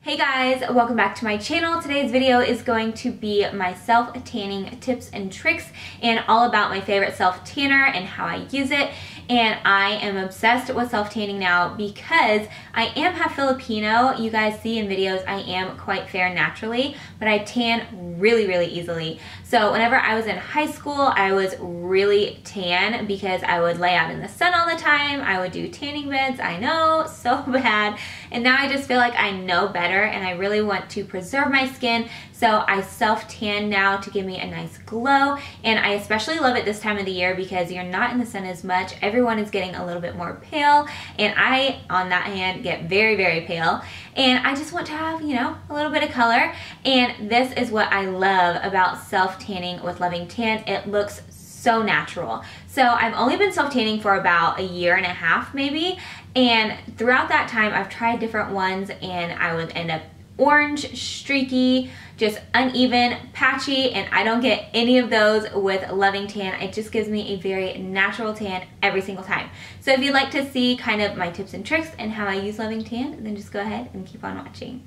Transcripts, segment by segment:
Hey guys, welcome back to my channel. Today's video is going to be my self-tanning tips and tricks and all about my favorite self-tanner and how I use it. And I am obsessed with self-tanning now because I am half Filipino. You guys see in videos I am quite fair naturally, but I tan really easily. So whenever I was in high school, I was really tan because I would lay out in the sun all the time. I would do tanning beds, I know, so bad. And now I just feel like I know better and I really want to preserve my skin. So I self-tan now to give me a nice glow. And I especially love it this time of the year because you're not in the sun as much. Everyone is getting a little bit more pale. And I, on that hand, get very pale. And I just want to have, you know, a little bit of color. And this is what I love about self-tanning with Loving Tan. It looks so natural. So I've only been self-tanning for about a year and a half maybe. And throughout that time, I've tried different ones and I would end up orange, streaky, just uneven, patchy, and I don't get any of those with Loving Tan. It just gives me a very natural tan every single time. So if you'd like to see kind of my tips and tricks and how I use Loving Tan, then just go ahead and keep on watching.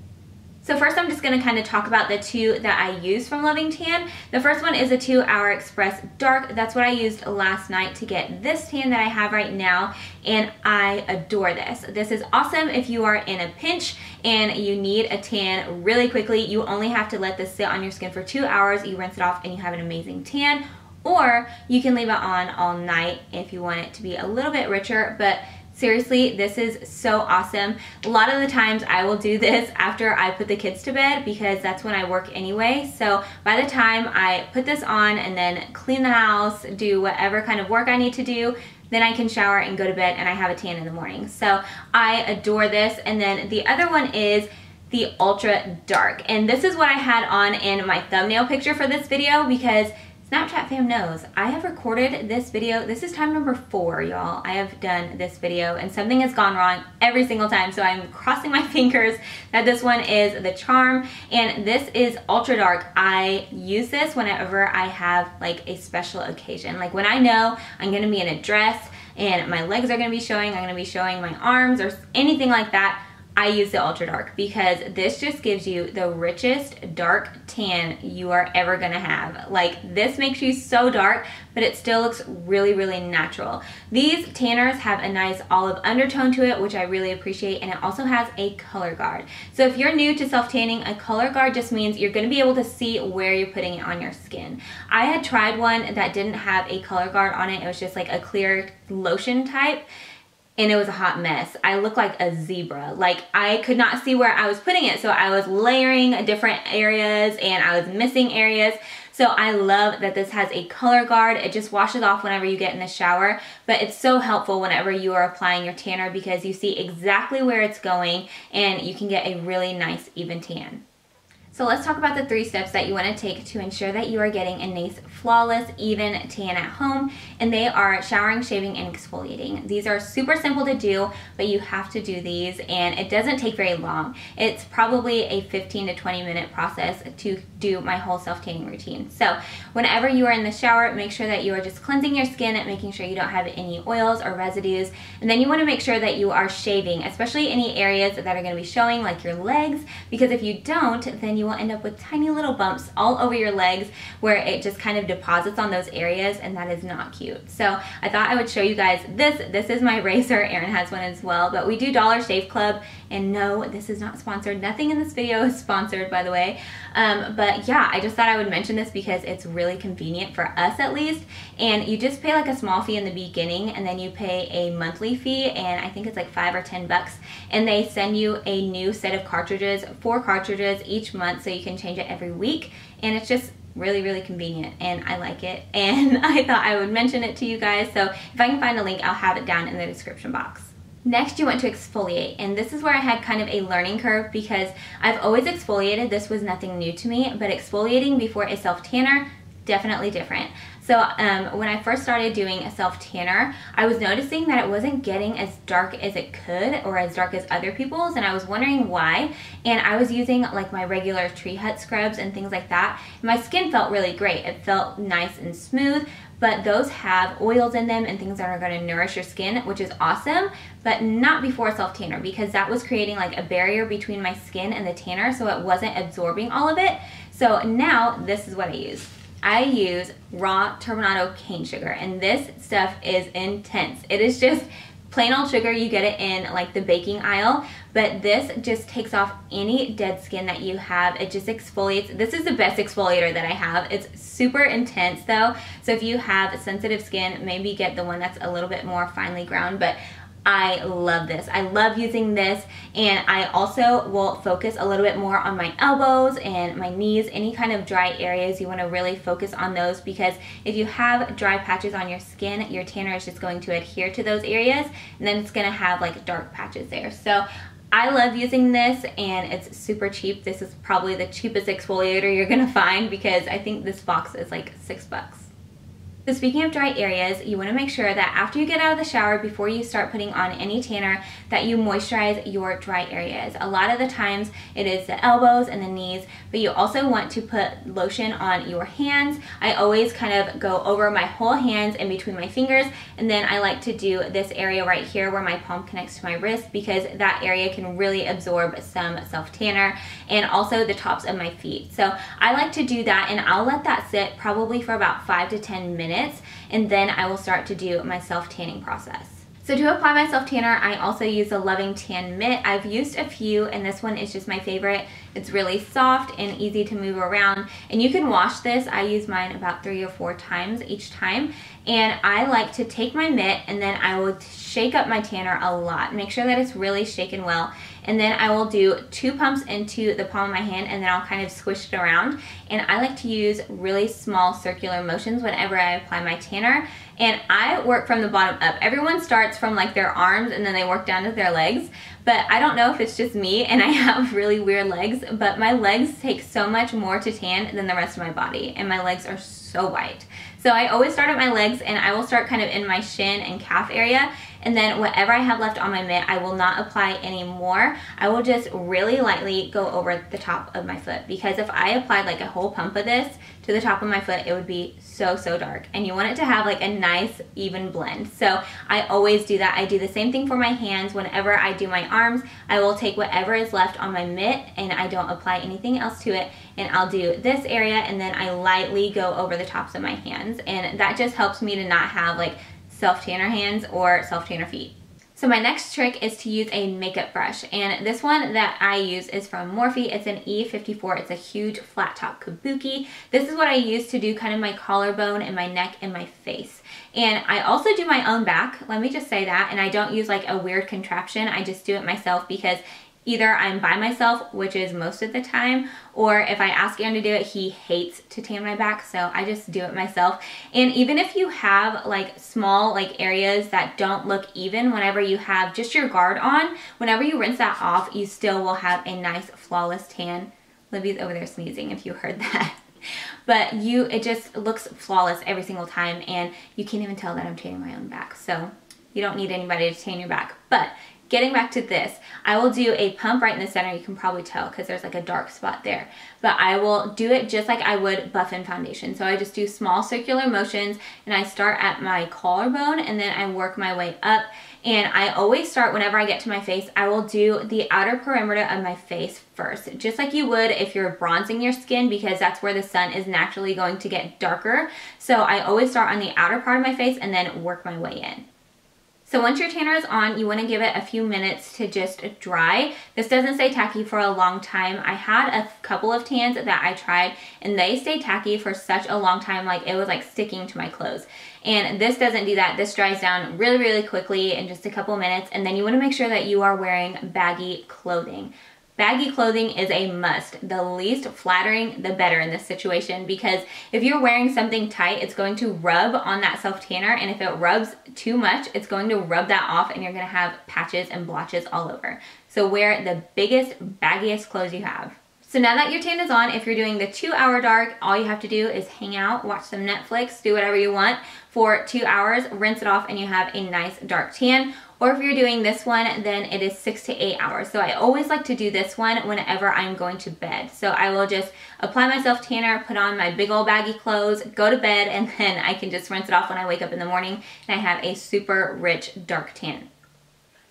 So first I'm just going to kind of talk about the two that I use from Loving Tan. The first one is a 2 Hour Express Dark. That's what I used last night to get this tan that I have right now, and I adore this. This is awesome if you are in a pinch and you need a tan really quickly. You only have to let this sit on your skin for 2 hours, you rinse it off, and you have an amazing tan. Or you can leave it on all night if you want it to be a little bit richer, but seriously, this is so awesome. A lot of the times I will do this after I put the kids to bed because that's when I work anyway. So by the time I put this on and then clean the house, do whatever kind of work I need to do, then I can shower and go to bed and I have a tan in the morning. So I adore this. And then the other one is the Ultra Dark. And this is what I had on in my thumbnail picture for this video because Snapchat fam knows I have recorded this video. This is time number 4, y'all. I have done this video and something has gone wrong every single time. So I'm crossing my fingers that this one is the charm. And this is Ultra Dark. I use this whenever I have like a special occasion. Like when I know I'm gonna be in a dress and my legs are gonna be showing, I'm gonna be showing my arms or anything like that, I use the Ultra Dark because this just gives you the richest dark tan you are ever gonna have. Like this makes you so dark, but it still looks really natural. These tanners have a nice olive undertone to it, which I really appreciate, and it also has a color guard. So if you're new to self-tanning, a color guard just means you're gonna be able to see where you're putting it on your skin. I had tried one that didn't have a color guard on it. It was just like a clear lotion type. And it was a hot mess. I looked like a zebra. Like I could not see where I was putting it. So I was layering different areas and I was missing areas. So I love that this has a color guard. It just washes off whenever you get in the shower, but it's so helpful whenever you are applying your tanner because you see exactly where it's going and you can get a really nice even tan. So let's talk about the 3 steps that you want to take to ensure that you are getting a nice, flawless, even tan at home. And they are showering, shaving, and exfoliating. These are super simple to do, but you have to do these and it doesn't take very long. It's probably a 15 to 20 minute process to do my whole self-tanning routine. So whenever you are in the shower, make sure that you are just cleansing your skin and making sure you don't have any oils or residues. And then you want to make sure that you are shaving, especially any areas that are going to be showing like your legs, because if you don't, then you will end up with tiny little bumps all over your legs where it just kind of deposits on those areas, and that is not cute. So I thought I would show you guys this. This is my razor. Erin has one as well, but we do Dollar Shave Club, and no, this is not sponsored. Nothing in this video is sponsored, by the way. But yeah, I just thought I would mention this because it's really convenient for us at least. And you just pay like a small fee in the beginning and then you pay a monthly fee, and I think it's like $5 or $10, and they send you a new set of cartridges, 4 cartridges each month, so you can change it every week. And it's just really convenient and I like it, and I thought I would mention it to you guys. So if I can find a link, I'll have it down in the description box. Next, you want to exfoliate, and this is where I had kind of a learning curve because I've always exfoliated. This was nothing new to me, but exfoliating before a self-tanner definitely different. So when I first started doing a self-tanner, I was noticing that it wasn't getting as dark as it could, or as dark as other people's, and I was wondering why. And I was using like my regular Tree Hut scrubs and things like that. My skin felt really great. It felt nice and smooth, but those have oils in them and things that are going to nourish your skin, which is awesome, but not before self-tanner, because that was creating like a barrier between my skin and the tanner, so it wasn't absorbing all of it. So now this is what I use. I use raw Turbinado cane sugar, and this stuff is intense. It is just plain old sugar. You get it in like the baking aisle, but this just takes off any dead skin that you have. It just exfoliates. This is the best exfoliator that I have. It's super intense though, so if you have sensitive skin, maybe get the one that's a little bit more finely ground, but I love this. I love using this, and I also will focus a little bit more on my elbows and my knees, any kind of dry areas. You want to really focus on those, because if you have dry patches on your skin, your tanner is just going to adhere to those areas, and then it's going to have like dark patches there. So I love using this, and it's super cheap. This is probably the cheapest exfoliator you're going to find, because I think this box is like $6. So speaking of dry areas, you want to make sure that after you get out of the shower, before you start putting on any tanner, that you moisturize your dry areas. A lot of the times it is the elbows and the knees, but you also want to put lotion on your hands. I always kind of go over my whole hands in between my fingers, and then I like to do this area right here where my palm connects to my wrist, because that area can really absorb some self-tanner, and also the tops of my feet. So I like to do that, and I'll let that sit probably for about 5 to 10 minutes, and then I will start to do my self-tanning process. So to apply my self-tanner, I also use a Loving Tan Mitt. I've used a few, and this one is just my favorite. It's really soft and easy to move around, and you can wash this. I use mine about 3 or 4 times each time, and I like to take my mitt, and then I will shake up my tanner a lot. Make sure that it's really shaken well, and then I will do 2 pumps into the palm of my hand, and then I'll kind of squish it around. And I like to use really small circular motions whenever I apply my tanner, and I work from the bottom up. Everyone starts from like their arms, and then they work down to their legs, but I don't know if it's just me and I have really weird legs, but my legs take so much more to tan than the rest of my body, and my legs are so white. So I always start at my legs, and I will start kind of in my shin and calf area, and then whatever I have left on my mitt, I will not apply any more. I will just really lightly go over the top of my foot, because if I applied like a whole pump of this to the top of my foot, it would be so dark, and you want it to have like a nice even blend. So I always do that. I do the same thing for my hands. Whenever I do my arms, I will take whatever is left on my mitt, and I don't apply anything else to it, and I'll do this area, and then I lightly go over the tops of my hands, and that just helps me to not have like self-tanner hands or self-tanner feet. So my next trick is to use a makeup brush, and this one that I use is from Morphe. It's an E54. It's a huge flat top kabuki. This is what I use to do kind of my collarbone and my neck and my face. And I also do my own back, let me just say that, and I don't use like a weird contraption. I just do it myself, because either I'm by myself, which is most of the time, or if I ask Aaron to do it, he hates to tan my back, so I just do it myself. And even if you have like small like areas that don't look even, whenever you have just your guard on, whenever you rinse that off, you still will have a nice flawless tan. Libby's over there sneezing if you heard that. But it just looks flawless every single time, and you can't even tell that I'm tanning my own back, so you don't need anybody to tan your back. But getting back to this, I will do a pump right in the center. You can probably tell because there's like a dark spot there. But I will do it just like I would buff-in foundation. So I just do small circular motions, and I start at my collarbone, and then I work my way up. And I always start, whenever I get to my face, I will do the outer perimeter of my face first, just like you would if you're bronzing your skin, because that's where the sun is naturally going to get darker. So I always start on the outer part of my face and then work my way in. So once your tanner is on, you want to give it a few minutes to just dry. This doesn't stay tacky for a long time. I had a couple of tans that I tried, and they stayed tacky for such a long time, like it was like sticking to my clothes. And this doesn't do that. This dries down really quickly in just a couple minutes, and then you want to make sure that you are wearing baggy clothing. Baggy clothing is a must. The least flattering, the better in this situation, because if you're wearing something tight, it's going to rub on that self-tanner, and if it rubs too much, it's going to rub that off, and you're going to have patches and blotches all over. So wear the biggest, baggiest clothes you have. So now that your tan is on, if you're doing the 2-hour dark, all you have to do is hang out, watch some Netflix, do whatever you want for 2 hours, rinse it off, and you have a nice dark tan. Or if you're doing this one, then it is 6 to 8 hours. So I always like to do this one whenever I'm going to bed. So I will just apply my self tanner, put on my big old baggy clothes, go to bed, and then I can just rinse it off when I wake up in the morning, and I have a super rich dark tan.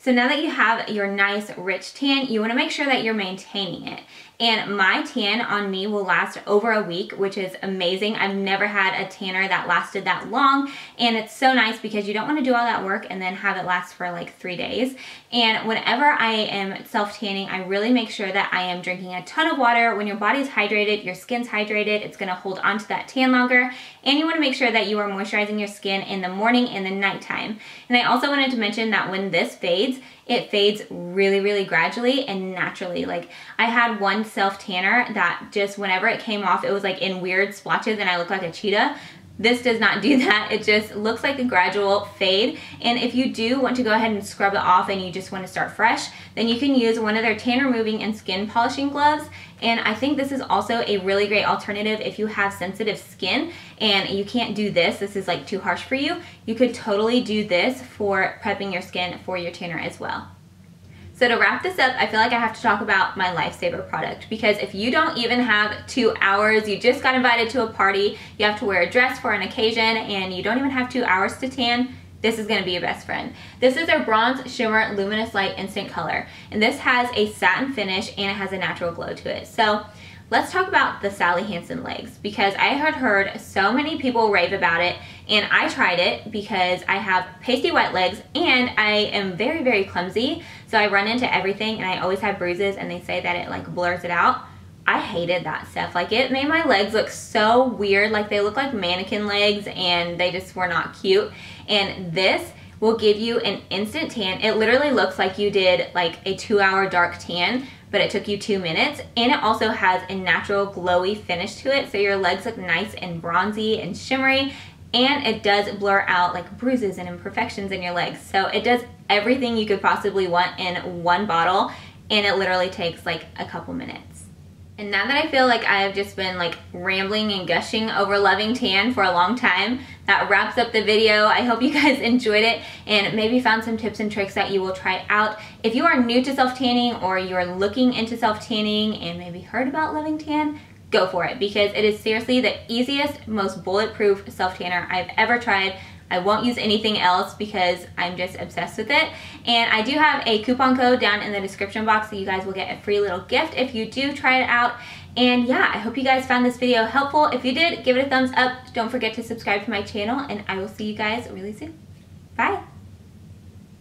So now that you have your nice rich tan, you want to make sure that you're maintaining it. And my tan on me will last over a week, which is amazing. I've never had a tanner that lasted that long, and it's so nice because you don't want to do all that work and then have it last for like 3 days. And whenever I am self-tanning, I really make sure that I am drinking a ton of water. When your body's hydrated, your skin's hydrated, it's going to hold onto that tan longer. And you want to make sure that you are moisturizing your skin in the morning and the nighttime. And I also wanted to mention that when this fades, it fades really, really gradually and naturally. Like, I had one self tanner that just whenever it came off, it was like in weird splotches and I looked like a cheetah. This does not do that. It just looks like a gradual fade. And if you do want to go ahead and scrub it off and you just want to start fresh, then you can use one of their tan removing and skin polishing gloves. And I think this is also a really great alternative if you have sensitive skin and you can't do this. This is like too harsh for you. You could totally do this for prepping your skin for your tanner as well. So to wrap this up, I feel like I have to talk about my lifesaver product, because if you don't even have 2 hours, you just got invited to a party, you have to wear a dress for an occasion, and you don't even have 2 hours to tan, this is going to be your best friend. This is their Bronze Shimmer Luminous Light Instant Color, and this has a satin finish and it has a natural glow to it. So let's talk about the Sally Hansen legs, because I had heard so many people rave about it, and I tried it because I have pasty white legs and I am very, very clumsy. So I run into everything and I always have bruises, and they say that it like blurs it out. I hated that stuff. Like, it made my legs look so weird. Like, they look like mannequin legs and they just were not cute. And this will give you an instant tan. It literally looks like you did like a 2-hour dark tan, but it took you 2 minutes. And it also has a natural glowy finish to it, so your legs look nice and bronzy and shimmery. And it does blur out like bruises and imperfections in your legs. So it does everything you could possibly want in one bottle, and it literally takes like a couple minutes. And now that I feel like I have just been like rambling and gushing over loving tan for a long time, that wraps up the video. I hope you guys enjoyed it and maybe found some tips and tricks that you will try out. If you are new to self-tanning or you're looking into self-tanning and maybe heard about loving tan, go for it, because it is seriously the easiest, most bulletproof self-tanner I've ever tried. I won't use anything else because I'm just obsessed with it. And I do have a coupon code down in the description box, so you guys will get a free little gift if you do try it out. And yeah, I hope you guys found this video helpful. If you did, give it a thumbs up. Don't forget to subscribe to my channel, and I will see you guys really soon. Bye.